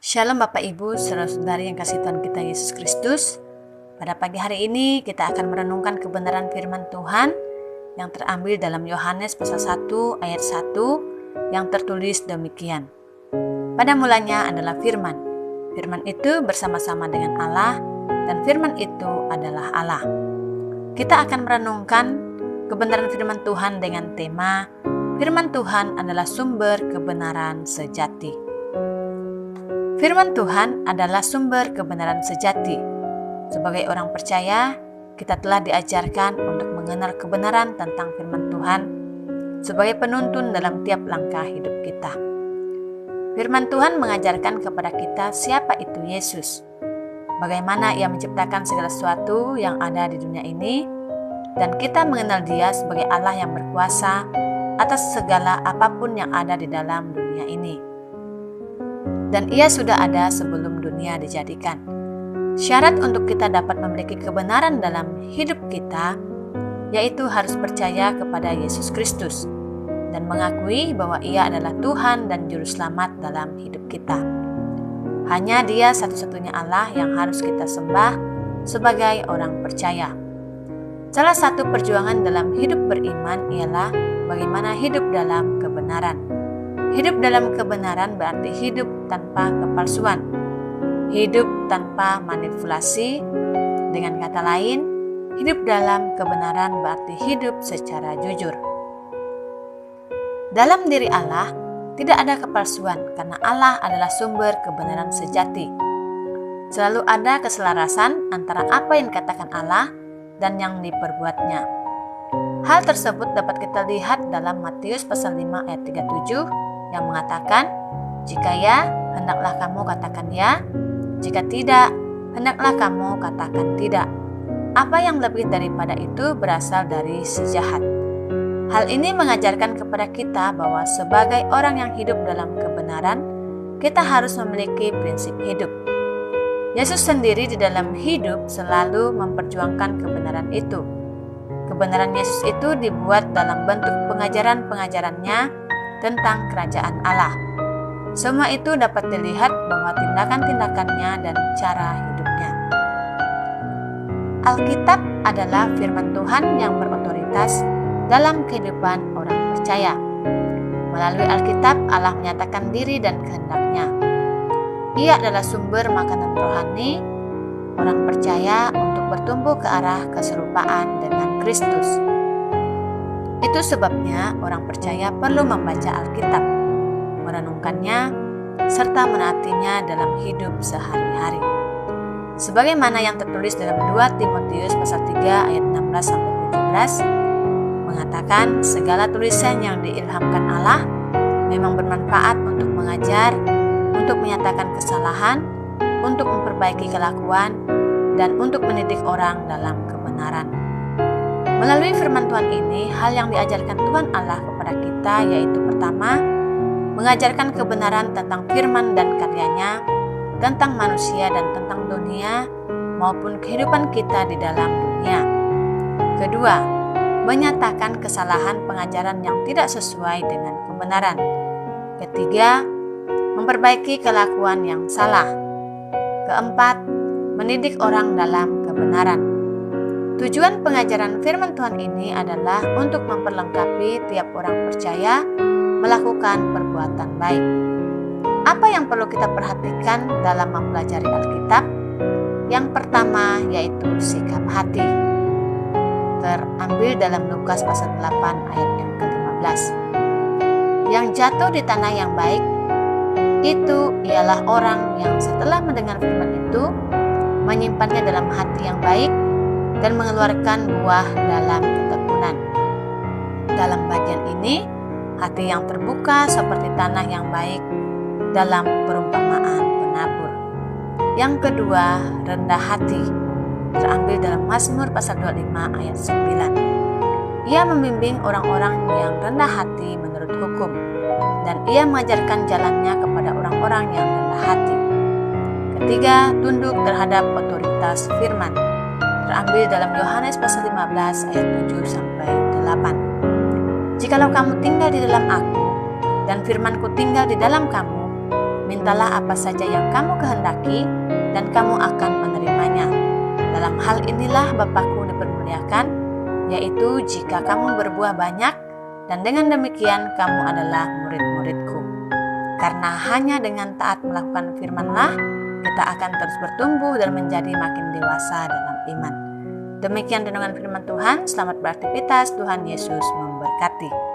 Shalom Bapak Ibu, saudara-saudari yang kasih Tuhan kita Yesus Kristus. Pada pagi hari ini kita akan merenungkan kebenaran firman Tuhan yang terambil dalam Yohanes pasal 1 ayat 1 yang tertulis demikian. Pada mulanya adalah firman. Firman itu bersama-sama dengan Allah dan firman itu adalah Allah. Kita akan merenungkan kebenaran firman Tuhan dengan tema Firman Tuhan adalah sumber kebenaran sejati. Firman Tuhan adalah sumber kebenaran sejati. Sebagai orang percaya, kita telah diajarkan untuk mengenal kebenaran tentang firman Tuhan sebagai penuntun dalam tiap langkah hidup kita. Firman Tuhan mengajarkan kepada kita siapa itu Yesus, bagaimana Ia menciptakan segala sesuatu yang ada di dunia ini, dan kita mengenal Dia sebagai Allah yang berkuasa atas segala apapun yang ada di dalam dunia ini. Dan Ia sudah ada sebelum dunia dijadikan. Syarat untuk kita dapat memiliki kebenaran dalam hidup kita, yaitu harus percaya kepada Yesus Kristus dan mengakui bahwa Ia adalah Tuhan dan Juru Selamat dalam hidup kita. Hanya Dia satu-satunya Allah yang harus kita sembah sebagai orang percaya. Salah satu perjuangan dalam hidup beriman ialah bagaimana hidup dalam kebenaran. Hidup dalam kebenaran berarti hidup tanpa kepalsuan, hidup tanpa manipulasi. Dengan kata lain, hidup dalam kebenaran berarti hidup secara jujur. Dalam diri Allah tidak ada kepalsuan karena Allah adalah sumber kebenaran sejati. Selalu ada keselarasan antara apa yang dikatakan Allah dan yang diperbuatnya. Hal tersebut dapat kita lihat dalam Matius pasal 5 ayat 37 yang mengatakan, "Jika ya, hendaklah kamu katakan ya, jika tidak, hendaklah kamu katakan tidak." Apa yang lebih daripada itu berasal dari si jahat. Hal ini mengajarkan kepada kita bahwa sebagai orang yang hidup dalam kebenaran, kita harus memiliki prinsip hidup. Yesus sendiri di dalam hidup selalu memperjuangkan kebenaran itu. Kebenaran Yesus itu dibuat dalam bentuk pengajaran-pengajarannya tentang kerajaan Allah. Semua itu dapat dilihat bahwa tindakan-tindakannya dan cara hidupnya. Alkitab adalah firman Tuhan yang berotoritas dalam kehidupan orang percaya. Melalui Alkitab, Allah menyatakan diri dan kehendaknya. Ia adalah sumber makanan rohani orang percaya untuk bertumbuh ke arah keserupaan dengan Kristus. Itu sebabnya orang percaya perlu membaca Alkitab, merenungkannya, serta menaatinya dalam hidup sehari-hari. Sebagaimana yang tertulis dalam 2 Timotius pasal 3 ayat 16-17 mengatakan, segala tulisan yang diilhamkan Allah memang bermanfaat untuk mengajar, untuk menyatakan kesalahan, untuk memperbaiki kelakuan, dan untuk mendidik orang dalam kebenaran. Melalui firman Tuhan ini, hal yang diajarkan Tuhan Allah kepada kita yaitu pertama, mengajarkan kebenaran tentang firman dan karyanya, tentang manusia dan tentang dunia, maupun kehidupan kita di dalam dunia. Kedua, menyatakan kesalahan pengajaran yang tidak sesuai dengan kebenaran. Ketiga, memperbaiki kelakuan yang salah. Keempat, mendidik orang dalam kebenaran. Tujuan pengajaran firman Tuhan ini adalah untuk memperlengkapi tiap orang percaya melakukan perbuatan baik. Apa yang perlu kita perhatikan dalam mempelajari Alkitab? Yang pertama yaitu sikap hati. Terambil dalam Lukas pasal 8 ayat yang ke-15. Yang jatuh di tanah yang baik, itu ialah orang yang setelah mendengar firman itu, menyimpannya dalam hati yang baik, dan mengeluarkan buah dalam ketekunan. Dalam bagian ini, hati yang terbuka seperti tanah yang baik dalam perumpamaan penabur. Yang kedua, rendah hati. Terambil dalam Mazmur pasal 25 ayat 9. Ia membimbing orang-orang yang rendah hati menurut hukum, dan ia mengajarkan jalannya kepada orang-orang yang rendah hati. Ketiga, tunduk terhadap otoritas firman. Terambil dalam Yohanes pasal 15 ayat 7-8. Jikalau kamu tinggal di dalam aku dan firmanku tinggal di dalam kamu, Mintalah apa saja yang kamu kehendaki, dan kamu akan menerimanya. Dalam hal inilah Bapa-Ku dipermuliakan, yaitu jika kamu berbuah banyak, dan dengan demikian kamu adalah murid-murid-Ku. Karena hanya dengan taat melakukan firman-Lah, kita akan terus bertumbuh dan menjadi makin dewasa dalam iman. Demikian renungan firman Tuhan. Selamat beraktivitas. Tuhan Yesus memberkati.